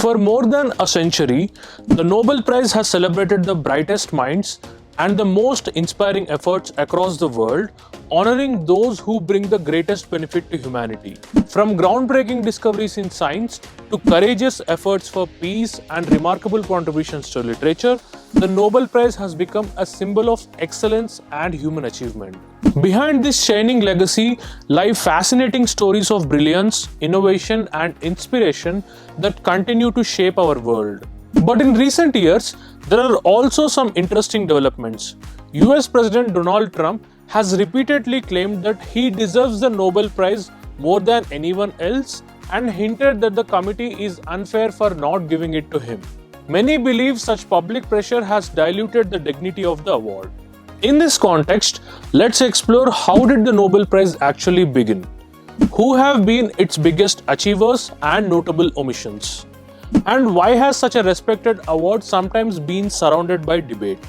For more than a century, the Nobel Prize has celebrated the brightest minds and the most inspiring efforts across the world, honoring those who bring the greatest benefit to humanity. From groundbreaking discoveries in science to courageous efforts for peace and remarkable contributions to literature, the Nobel Prize has become a symbol of excellence and human achievement. Behind this shining legacy lie fascinating stories of brilliance, innovation, and inspiration that continue to shape our world. But in recent years, there are also some interesting developments. US President Donald Trump has repeatedly claimed that he deserves the Nobel Prize more than anyone else and hinted that the committee is unfair for not giving it to him. Many believe such public pressure has diluted the dignity of the award. In this context, let's explore how did the Nobel Prize actually begin? Who have been its biggest achievers and notable omissions? And why has such a respected award sometimes been surrounded by debate?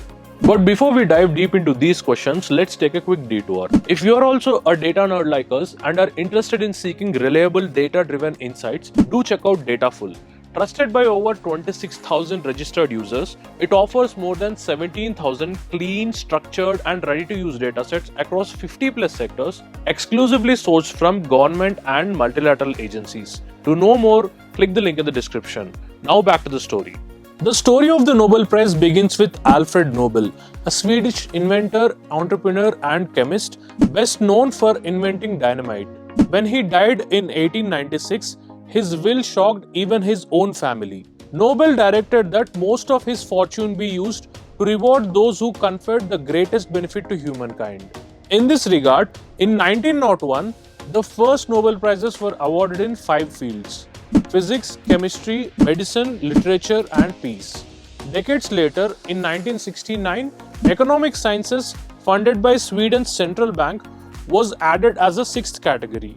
But before we dive deep into these questions, let's take a quick detour. If you are also a data nerd like us and are interested in seeking reliable data-driven insights, do check out Dataful. Trusted by over 26,000 registered users, it offers more than 17,000 clean, structured and ready-to-use datasets across 50 plus sectors, exclusively sourced from government and multilateral agencies. To know more, click the link in the description. Now back to the story. The story of the Nobel Prize begins with Alfred Nobel, a Swedish inventor, entrepreneur and chemist, best known for inventing dynamite. When he died in 1896, his will shocked even his own family. Nobel directed that most of his fortune be used to reward those who conferred the greatest benefit to humankind. In this regard, in 1901, the first Nobel Prizes were awarded in 5 fields: physics, chemistry, medicine, literature, and peace. Decades later, in 1969, economic sciences, funded by Sweden's central bank, was added as a 6th category.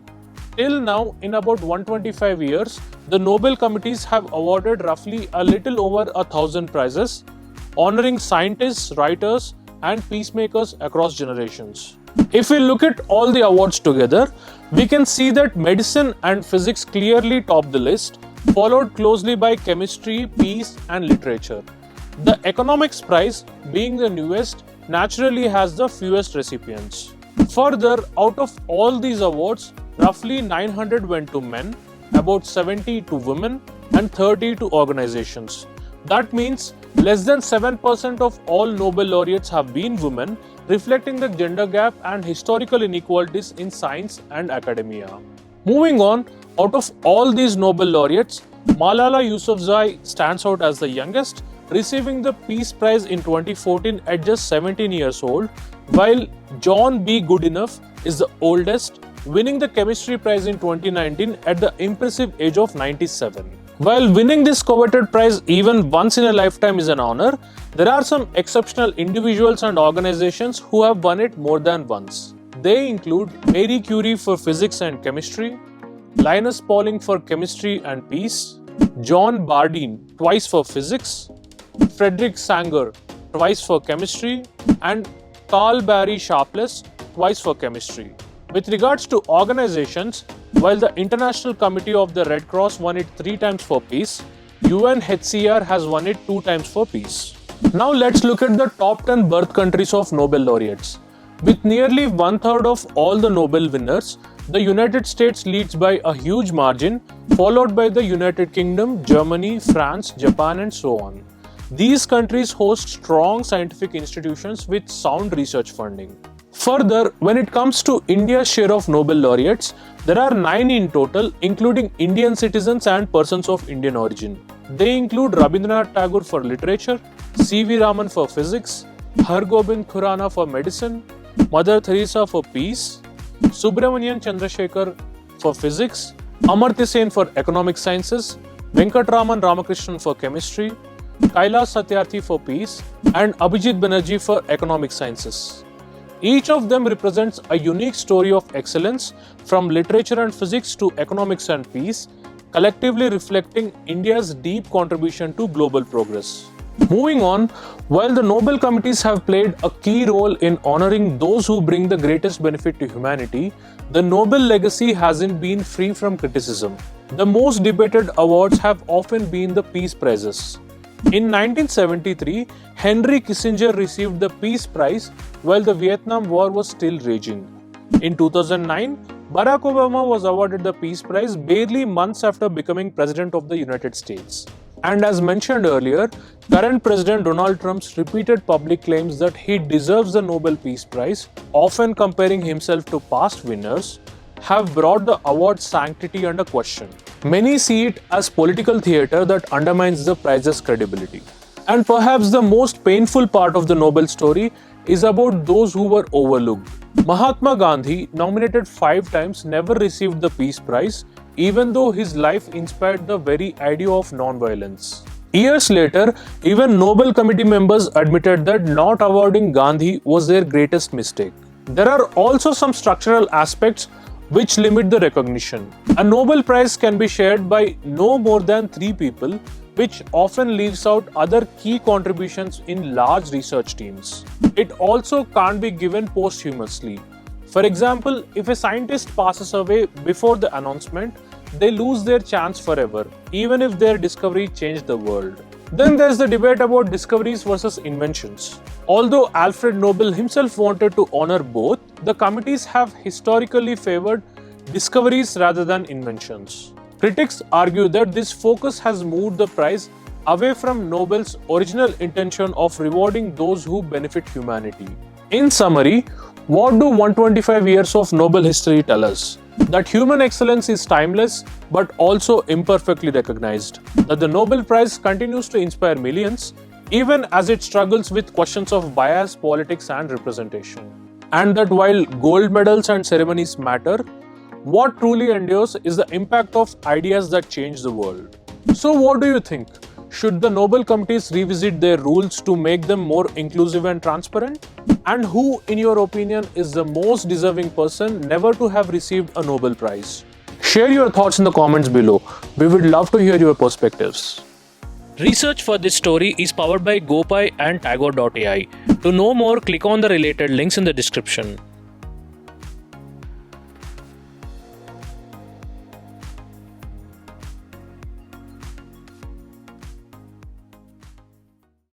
Till now, in about 125 years, the Nobel committees have awarded roughly a little over 1,000 prizes, honoring scientists, writers, and peacemakers across generations. If we look at all the awards together, we can see that medicine and physics clearly top the list, followed closely by chemistry, peace, and literature. The economics prize, being the newest, naturally has the fewest recipients. Further, out of all these awards, roughly 900 went to men, about 70 to women, and 30 to organizations. That means less than 7% of all Nobel laureates have been women, reflecting the gender gap and historical inequalities in science and academia. Moving on, out of all these Nobel laureates, Malala Yousafzai stands out as the youngest, receiving the Peace Prize in 2014 at just 17 years old, while John B. Goodenough is the oldest, winning the Chemistry Prize in 2019 at the impressive age of 97. While winning this coveted prize even once in a lifetime is an honor, there are some exceptional individuals and organizations who have won it more than once. They include Marie Curie for physics and chemistry, Linus Pauling for chemistry and peace, John Bardeen twice for physics, Frederick Sanger twice for chemistry, and Carl Barry Sharpless twice for chemistry. With regards to organizations, while the International Committee of the Red Cross won it 3 times for peace, UNHCR has won it 2 times for peace. Now let's look at the top 10 birth countries of Nobel laureates. With nearly 1/3 of all the Nobel winners, the United States leads by a huge margin, followed by the United Kingdom, Germany, France, Japan, and so on. These countries host strong scientific institutions with sound research funding. Further, when it comes to India's share of Nobel laureates, there are 9 in total, including Indian citizens and persons of Indian origin. They include Rabindranath Tagore for literature, C.V. Raman for physics, Hargobind Khurana for medicine, Mother Teresa for peace, Subramanian Chandrasekhar for physics, Amartya Sen for economic sciences, Venkatraman Ramakrishnan for chemistry, Kailash Satyarthi for peace, and Abhijit Banerjee for economic sciences. Each of them represents a unique story of excellence, from literature and physics to economics and peace, collectively reflecting India's deep contribution to global progress. Moving on, while the Nobel committees have played a key role in honoring those who bring the greatest benefit to humanity, the Nobel legacy hasn't been free from criticism. The most debated awards have often been the Peace Prizes. In 1973, Henry Kissinger received the Peace Prize while the Vietnam War was still raging. In 2009, Barack Obama was awarded the Peace Prize barely months after becoming President of the United States. And as mentioned earlier, current President Donald Trump's repeated public claims that he deserves the Nobel Peace Prize, often comparing himself to past winners, have brought the award's sanctity under question. Many see it as political theatre that undermines the prize's credibility. And perhaps the most painful part of the Nobel story is about those who were overlooked. Mahatma Gandhi, nominated 5 times, never received the Peace Prize, even though his life inspired the very idea of non-violence. Years later, even Nobel Committee members admitted that not awarding Gandhi was their greatest mistake. There are also some structural aspects which limit the recognition. A Nobel Prize can be shared by no more than 3 people, which often leaves out other key contributions in large research teams. It also can't be given posthumously. For example, if a scientist passes away before the announcement, they lose their chance forever, even if their discovery changed the world. Then there's the debate about discoveries versus inventions. Although Alfred Nobel himself wanted to honor both, the committees have historically favored discoveries rather than inventions. Critics argue that this focus has moved the prize away from Nobel's original intention of rewarding those who benefit humanity. In summary, what do 125 years of Nobel history tell us? That human excellence is timeless but also imperfectly recognized. That the Nobel Prize continues to inspire millions even as it struggles with questions of bias, politics and representation. And that while gold medals and ceremonies matter, what truly endures is the impact of ideas that change the world. So what do you think? Should the Nobel committees revisit their rules to make them more inclusive and transparent? And who, in your opinion, is the most deserving person never to have received a Nobel Prize? Share your thoughts in the comments below. We would love to hear your perspectives. Research for this story is powered by GoPy and Tagore.ai. To know more, click on the related links in the description.